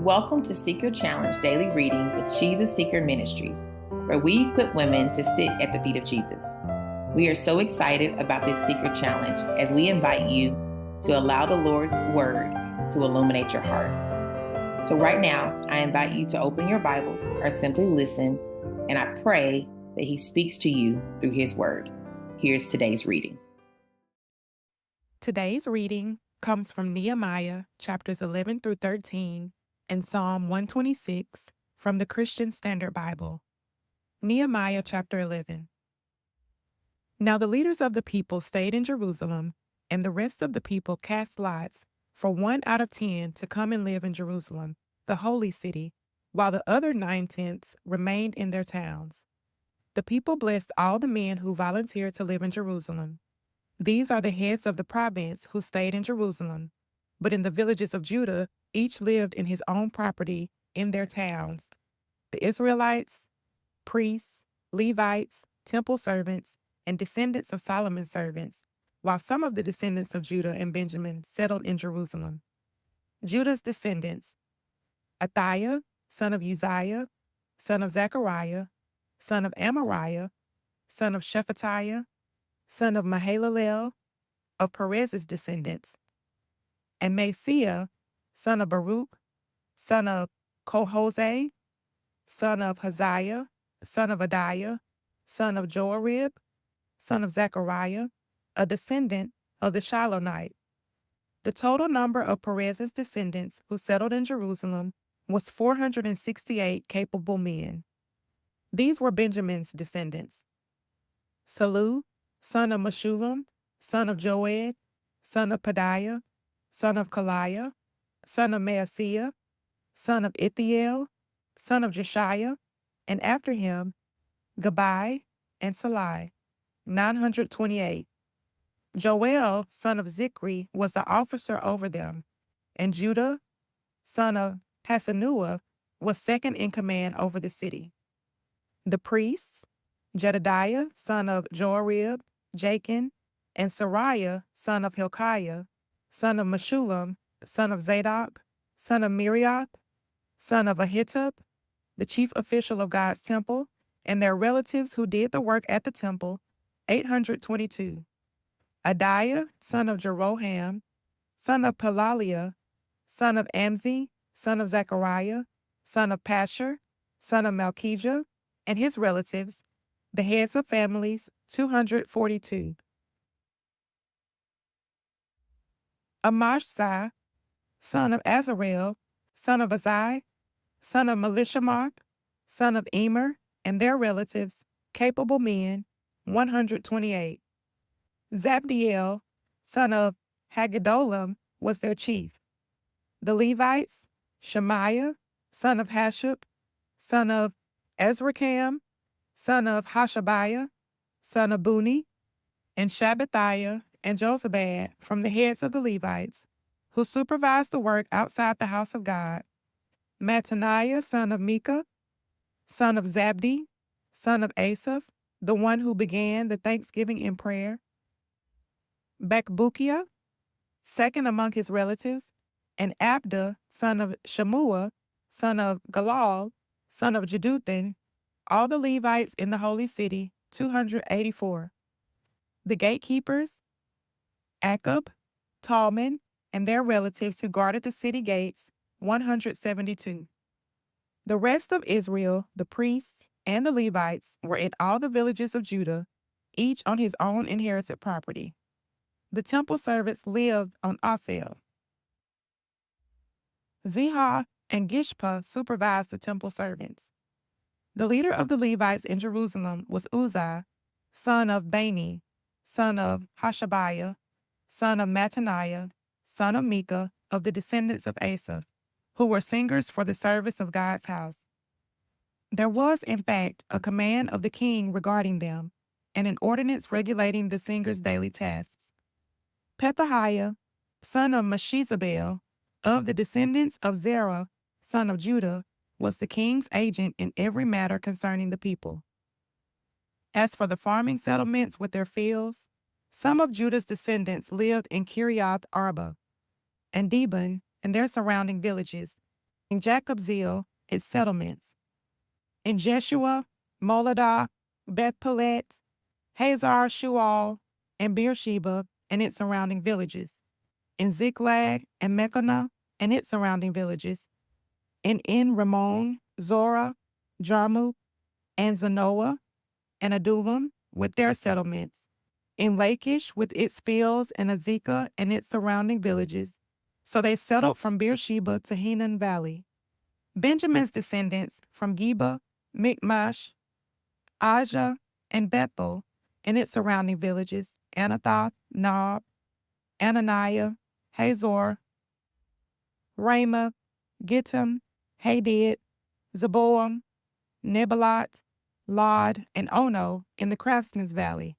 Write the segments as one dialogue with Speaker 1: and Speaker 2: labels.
Speaker 1: Welcome to Seek Your Challenge Daily Reading with She the Seeker Ministries, where we equip women to sit at the feet of Jesus. We are so excited about this Seeker Challenge as we invite you to allow the Lord's Word to illuminate your heart. So right now, I invite you to open your Bibles or simply listen, and I pray that He speaks to you through His Word. Here's today's reading.
Speaker 2: Today's reading comes from Nehemiah chapters 11 through 13 and Psalm 126 from the Christian Standard Bible. Nehemiah chapter 11. Now the leaders of the people stayed in Jerusalem, and the rest of the people cast lots for 1 out of 10 to come and live in Jerusalem, the holy city, while the other 9/10 remained in their towns. The people blessed all the men who volunteered to live in Jerusalem. These are the heads of the province who stayed in Jerusalem, but in the villages of Judah, each lived in his own property in their towns. The Israelites, priests, Levites, temple servants, and descendants of Solomon's servants, while some of the descendants of Judah and Benjamin settled in Jerusalem. Judah's descendants: Athiah, son of Uzziah, son of Zechariah, son of Amariah, son of Shephatiah, son of Mahalalel, of Perez's descendants, and Maaseiah, son of Baruch, son of Kohosai, son of Haziah, son of Adiah, son of Joarib, son of Zechariah, a descendant of the Shilonite. The total number of Perez's descendants who settled in Jerusalem was 468 capable men. These were Benjamin's descendants: Salu, son of Meshullam, son of Joed, son of Pedaiah, son of Kaliah, son of Maaseiah, son of Ithiel, son of Jeshiah, and after him, Gabai and Salai, 928. Joel, son of Zichri, was the officer over them, and Judah, son of Hasenuah, was second in command over the city. The priests: Jedediah, son of Joarib, Jachin, and Sariah, son of Hilkiah, son of Meshullam, son of Zadok, son of Miriath, son of Ahitub, the chief official of God's temple, and their relatives who did the work at the temple, 822. Adiah, son of Jeroham, son of Pelaliah, son of Amzi, son of Zechariah, son of Pashur, son of Malchijah, and his relatives, the heads of families, 242. Amashsai, son of Azarel, son of Azai, son of Melishamoth, son of Emer, and their relatives, capable men, 128. Zabdiel, son of Haggedolam, was their chief. The Levites: Shemaiah, son of Hashub, son of Ezracham, son of Hashabiah, son of Buni, and Shabbathiah and Josabad from the heads of the Levites, who supervised the work outside the house of God: Mattaniah, son of Micah, son of Zabdi, son of Asaph, the one who began the thanksgiving in prayer; Bakbukiah, second among his relatives; and Abda, son of Shemua, son of Galal, son of Jeduthun, all the Levites in the holy city, 284. The gatekeepers: Akub, Talman, and their relatives who guarded the city gates, 172. The rest of Israel, the priests, and the Levites were in all the villages of Judah, each on his own inherited property. The temple servants lived on Ophel. Zihah and Gishpa supervised the temple servants. The leader of the Levites in Jerusalem was Uzzah, son of Bani, son of Hashabiah, son of Mattaniah, son of Micah, of the descendants of Asaph, who were singers for the service of God's house. There was, in fact, a command of the king regarding them, and an ordinance regulating the singers' daily tasks. Pethahiah, son of Meshezabel, of the descendants of Zerah, son of Judah, was the king's agent in every matter concerning the people. As for the farming settlements with their fields, some of Judah's descendants lived in Kiriath Arba and Dibon and their surrounding villages, in Jacobzeel, its settlements, in Jeshua, Moladah, Beth Pelet, Hazar Shual, and Beersheba and its surrounding villages, in Ziklag and Mechanah and its surrounding villages, and in Ramon, Zorah, Jarmuth, and Zanoah, and Adullam with their settlements, in Lachish with its fields, and Azekah and its surrounding villages. So they settled from Beersheba to Henan Valley. Benjamin's descendants from Geba, Michmash, Aja, and Bethel and its surrounding villages, Anathoth, Nob, Ananiah, Hazor, Ramah, Gittim, Hadid, Zeboam, Nebalot, Lod, and Ono in the Craftsman's Valley.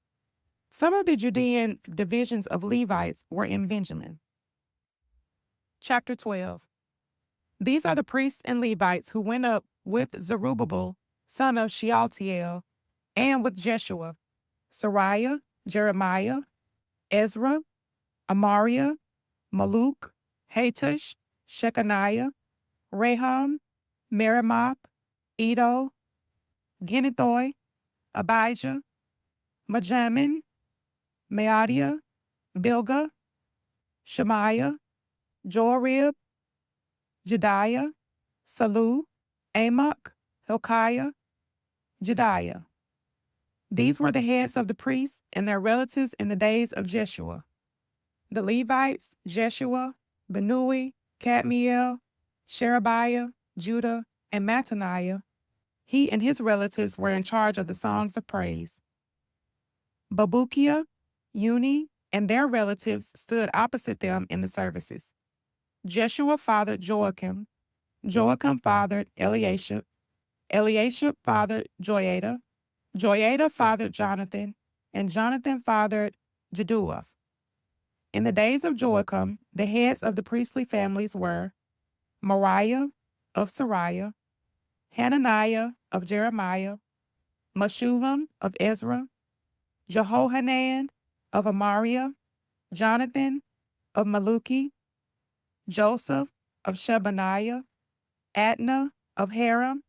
Speaker 2: Some of the Judean divisions of Levites were in Benjamin. Chapter 12. These are the priests and Levites who went up with Zerubbabel, son of Shealtiel, and with Jeshua, Sariah, Jeremiah, Ezra, Amariah, Maluk, Hatush, Shechaniah, Raham, Merimoth, Edo, Ginnethoi, Abijah, Majamin, Maadiah, Bilgah, Shemaiah, Jorib, Jediah, Salu, Amok, Hilkiah, Jediah. These were the heads of the priests and their relatives in the days of Jeshua. The Levites, Jeshua, Benui, Kadmiel, Sherebiah, Judah, and Mattaniah, he and his relatives were in charge of the songs of praise. Babukiah, Uni, and their relatives stood opposite them in the services. Jeshua fathered Joachim, Joachim fathered Eliashib, Eliashib fathered Joiada, Joiada fathered Jonathan, and Jonathan fathered Jeduah. In the days of Joachim, the heads of the priestly families were Moriah of Sariah, Hananiah of Jeremiah, Meshullam of Ezra, Jehohanan of Amariah, Jonathan of Maluki, Joseph of Shebaniah, Adna of Haram,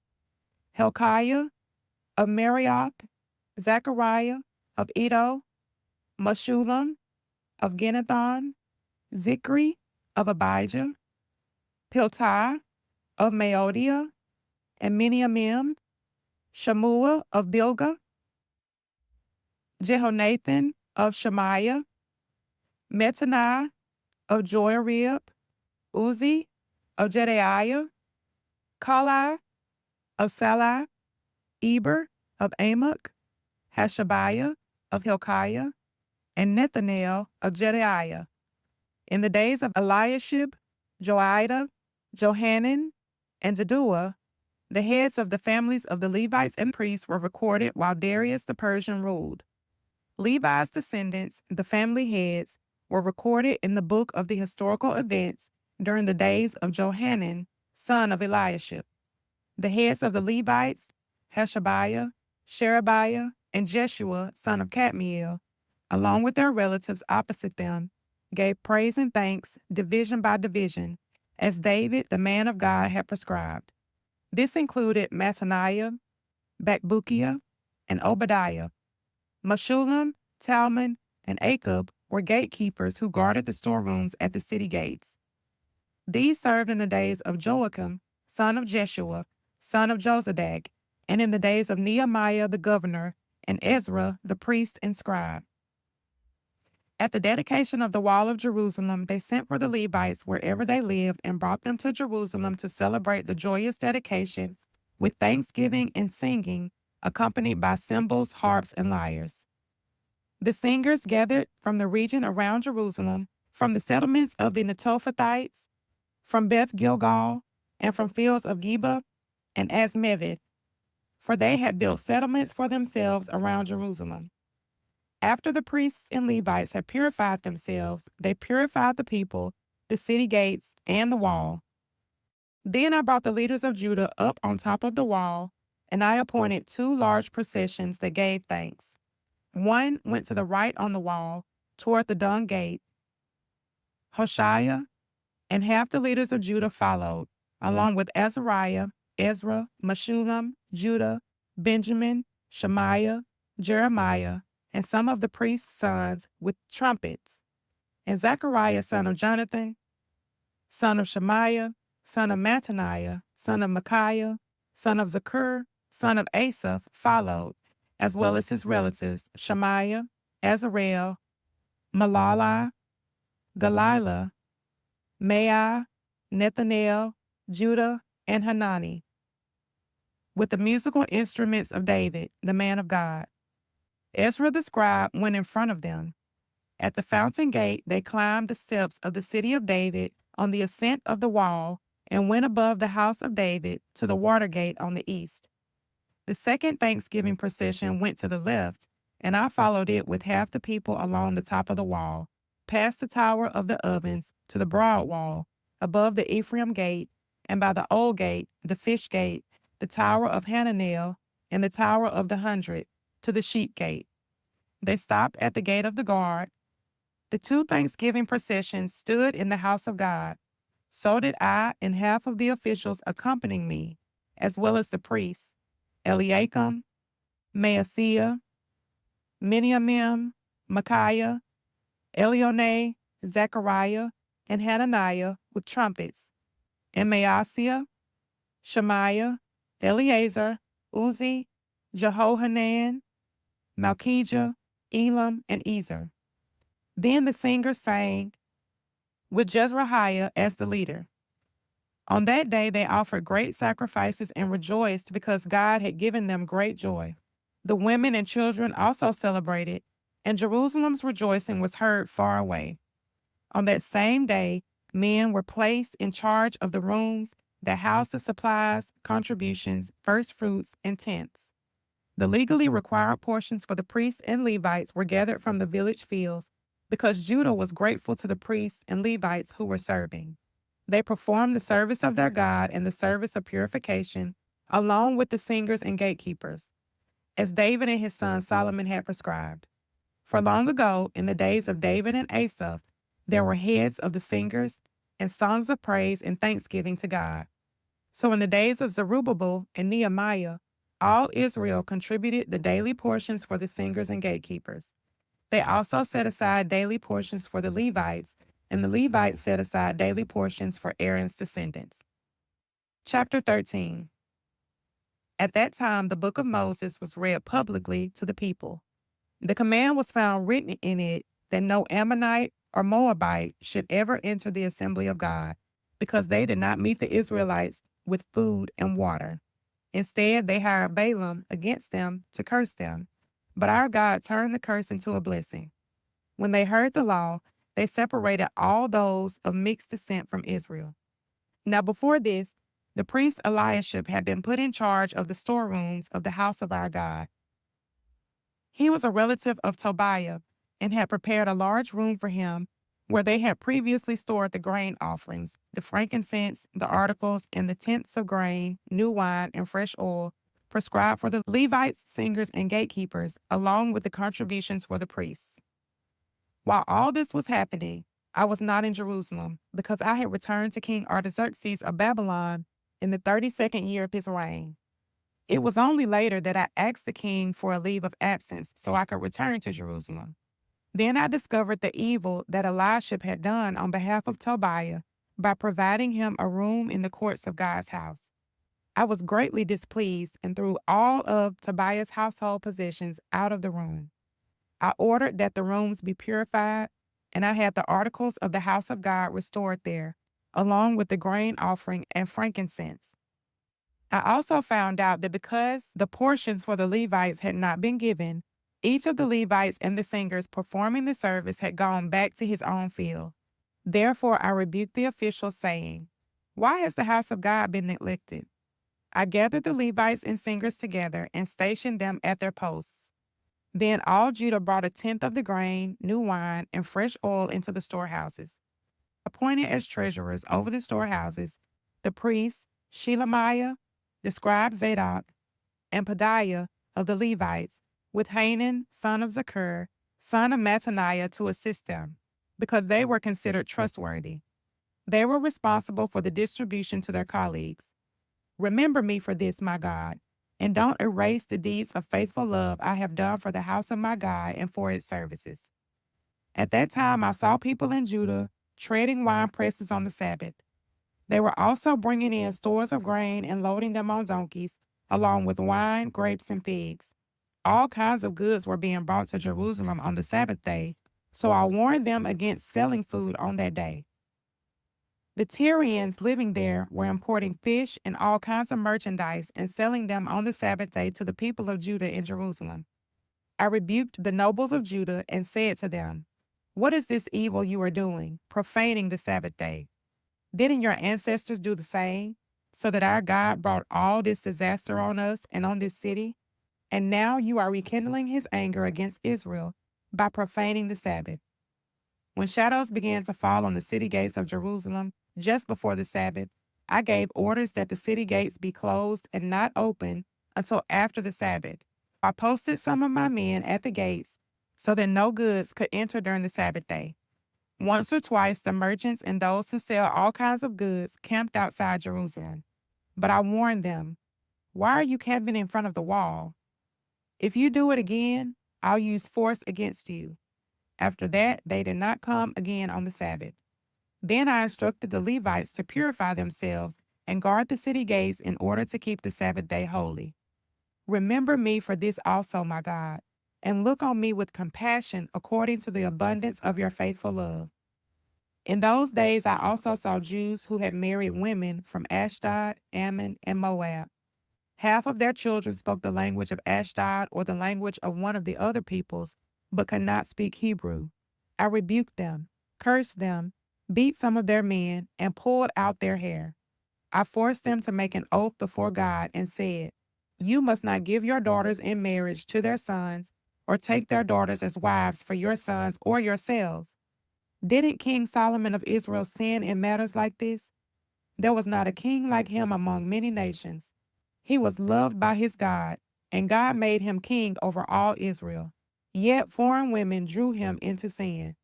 Speaker 2: Hilkiah of Marioth, Zechariah of Edo, Meshullam of Ginnethon, Zikri of Abijah, Piltai of Meodia, and Miniamim, Shamua of Bilgah, Jehonathan of Shemaiah, Metaniah of Joarib, Uzi of Jedaiah, Kalai of Salai, Eber of Amok, Hashabiah of Hilkiah, and Nethanel of Jedaiah. In the days of Eliashib, Joiada, Johanan, and Jaddua, the heads of the families of the Levites and priests were recorded while Darius the Persian ruled. Levi's descendants, the family heads, were recorded in the book of the historical events during the days of Johanan, son of Eliashib. The heads of the Levites, Hashabiah, Sherebiah, and Jeshua, son of Kadmiel, along with their relatives opposite them, gave praise and thanks division by division, as David, the man of God, had prescribed. This included Mattaniah, Bakbukiah, and Obadiah. Meshullam, Talmon, and Akub were gatekeepers who guarded the storerooms at the city gates. These served in the days of Joachim, son of Jeshua, son of Jozadak, and in the days of Nehemiah the governor, and Ezra the priest and scribe. At the dedication of the wall of Jerusalem, they sent for the Levites wherever they lived and brought them to Jerusalem to celebrate the joyous dedication with thanksgiving and singing, accompanied by cymbals, harps, and lyres. The singers gathered from the region around Jerusalem, from the settlements of the Netophathites, from Beth Gilgal, and from fields of Geba and Asmaveth, for they had built settlements for themselves around Jerusalem. After the priests and Levites had purified themselves, they purified the people, the city gates, and the wall. Then I brought the leaders of Judah up on top of the wall, and I appointed 2 large processions that gave thanks. One went to the right on the wall, toward the dung gate. Hoshea and half the leaders of Judah followed, along with Azariah, Ezra, Meshullam, Judah, Benjamin, Shemaiah, Jeremiah, and some of the priests' sons with trumpets, and Zechariah son of Jonathan, son of Shemaiah, son of Mattaniah, son of Micaiah, son of Zakur, son of Asaph, followed, as well as his relatives, Shemaiah, Azarel, Malala, Delilah, Mai, Nethanel, Judah, and Hanani, with the musical instruments of David, the man of God. Ezra the scribe went in front of them. At the fountain gate, they climbed the steps of the city of David on the ascent of the wall and went above the house of David to the water gate on the east. The second Thanksgiving procession went to the left, and I followed it with half the people along the top of the wall, past the tower of the ovens to the broad wall, above the Ephraim gate, and by the old gate, the fish gate, the tower of Hananel, and the tower of the 100, to the sheep gate. They stopped at the gate of the guard. The two Thanksgiving processions stood in the house of God. So did I and half of the officials accompanying me, as well as the priests, Eliakim, Maaseiah, Miniamim, Micaiah, Elionai, Zechariah, and Hananiah with trumpets, and Maaseiah, Shemaiah, Eleazar, Uzi, Jehohanan, Malchijah, Elam, and Ezer. Then the singers sang, with Jezrahiah as the leader. On that day they offered great sacrifices and rejoiced because God had given them great joy. The women and children also celebrated, and Jerusalem's rejoicing was heard far away. On that same day, men were placed in charge of the rooms that housed the supplies, contributions, first fruits, and tents. The legally required portions for the priests and Levites were gathered from the village fields because Judah was grateful to the priests and Levites who were serving. They performed the service of their God and the service of purification, along with the singers and gatekeepers, as David and his son Solomon had prescribed. For long ago, in the days of David and Asaph, there were heads of the singers and songs of praise and thanksgiving to God. So in the days of Zerubbabel and Nehemiah, all Israel contributed the daily portions for the singers and gatekeepers. They also set aside daily portions for the Levites, and the Levites set aside daily portions for Aaron's descendants. Chapter 13. At that time, the book of Moses was read publicly to the people. The command was found written in it that no Ammonite or Moabite should ever enter the assembly of God, because they did not meet the Israelites with food and water. Instead, they hired Balaam against them to curse them. But our God turned the curse into a blessing. When they heard the law, they separated all those of mixed descent from Israel. Now before this, the priest Eliashib had been put in charge of the storerooms of the house of our God. He was a relative of Tobiah and had prepared a large room for him where they had previously stored the grain offerings, the frankincense, the articles, and the tenths of grain, new wine, and fresh oil prescribed for the Levites, singers, and gatekeepers, along with the contributions for the priests. While all this was happening, I was not in Jerusalem because I had returned to King Artaxerxes of Babylon in the 32nd year of his reign. It was only later that I asked the king for a leave of absence so I could return to Jerusalem. Then I discovered the evil that Eliashib had done on behalf of Tobiah by providing him a room in the courts of God's house. I was greatly displeased and threw all of Tobiah's household possessions out of the room. I ordered that the rooms be purified, and I had the articles of the house of God restored there, along with the grain offering and frankincense. I also found out that because the portions for the Levites had not been given, each of the Levites and the singers performing the service had gone back to his own field. Therefore I rebuked the officials, saying, "Why has the house of God been neglected?" I gathered the Levites and singers together and stationed them at their posts. Then all Judah brought a tenth of the grain, new wine, and fresh oil into the storehouses. Appointed as treasurers over the storehouses, the priests, Shelemiah, the scribe Zadok, and Pedaiah of the Levites, with Hanan, son of Zakur, son of Mattaniah, to assist them, because they were considered trustworthy. They were responsible for the distribution to their colleagues. Remember me for this, my God, and don't erase the deeds of faithful love I have done for the house of my God and for its services. At that time, I saw people in Judah treading wine presses on the Sabbath. They were also bringing in stores of grain and loading them on donkeys, along with wine, grapes, and figs. All kinds of goods were being brought to Jerusalem on the Sabbath day, so I warned them against selling food on that day. The Tyrians living there were importing fish and all kinds of merchandise and selling them on the Sabbath day to the people of Judah in Jerusalem. I rebuked the nobles of Judah and said to them, "What is this evil you are doing, profaning the Sabbath day? Didn't your ancestors do the same, so that our God brought all this disaster on us and on this city? And now you are rekindling his anger against Israel by profaning the Sabbath." When shadows began to fall on the city gates of Jerusalem just before the Sabbath, I gave orders that the city gates be closed and not opened until after the Sabbath. I posted some of my men at the gates so that no goods could enter during the Sabbath day. Once or twice, the merchants and those who sell all kinds of goods camped outside Jerusalem. But I warned them, "Why are you camping in front of the wall? If you do it again, I'll use force against you." After that, they did not come again on the Sabbath. Then I instructed the Levites to purify themselves and guard the city gates in order to keep the Sabbath day holy. Remember me for this also, my God, and look on me with compassion according to the abundance of your faithful love. In those days, I also saw Jews who had married women from Ashdod, Ammon, and Moab. Half of their children spoke the language of Ashdod or the language of one of the other peoples, but could not speak Hebrew. I rebuked them, cursed them, beat some of their men, and pulled out their hair. I forced them to make an oath before God and said, "You must not give your daughters in marriage to their sons, or take their daughters as wives for your sons or yourselves." Didn't King Solomon of Israel sin in matters like this? There was not a king like him among many nations. He was loved by his God, and God made him king over all Israel. Yet foreign women drew him into sin.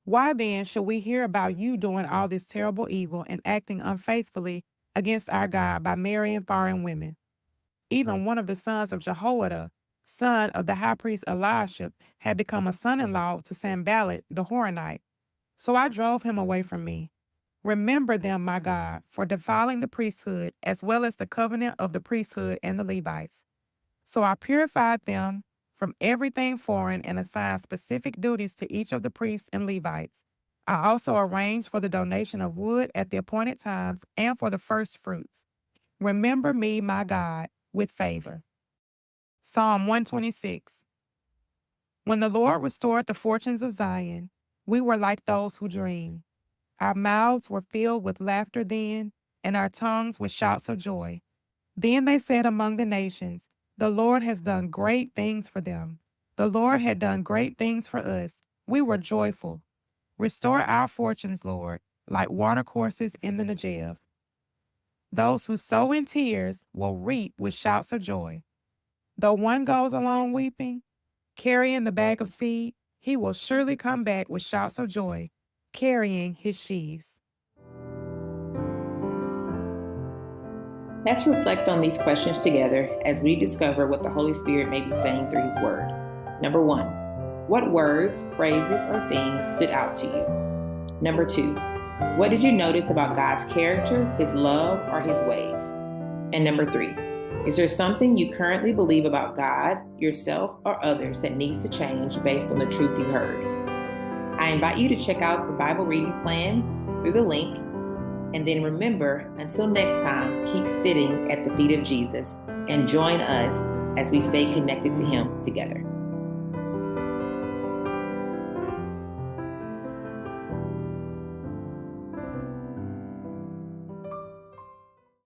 Speaker 2: Why then should we hear about you doing all this terrible evil and acting unfaithfully against our God by marrying foreign women? Even one of the sons of Jehoiada, son of the high priest Eliashib, had become a son-in-law to Sanballat the Horonite. So I drove him away from me. Remember them, my God, for defiling the priesthood as well as the covenant of the priesthood and the Levites. So I purified them from everything foreign and assigned specific duties to each of the priests and Levites. I also arranged for the donation of wood at the appointed times and for the first fruits. Remember me, my God, with favor. Psalm 126. When the Lord restored the fortunes of Zion, we were like those who dream. Our mouths were filled with laughter then, and our tongues with shouts of joy. Then they said among the nations, "The Lord has done great things for them. The Lord had done great things for us. We were joyful. Restore our fortunes, Lord, like watercourses in the Negev." Those who sow in tears will reap with shouts of joy. Though one goes along weeping, carrying the bag of seed, he will surely come back with shouts of joy, carrying his sheaves.
Speaker 1: Let's reflect on these questions together as we discover what the Holy Spirit may be saying through His Word. Number 1, what words, phrases, or things stood out to you? Number 2, what did you notice about God's character, His love, or His ways? And number 3, is there something you currently believe about God, yourself, or others that needs to change based on the truth you heard? I invite you to check out the Bible reading plan through the link. And then remember, until next time, keep sitting at the feet of Jesus and join us as we stay connected to Him together.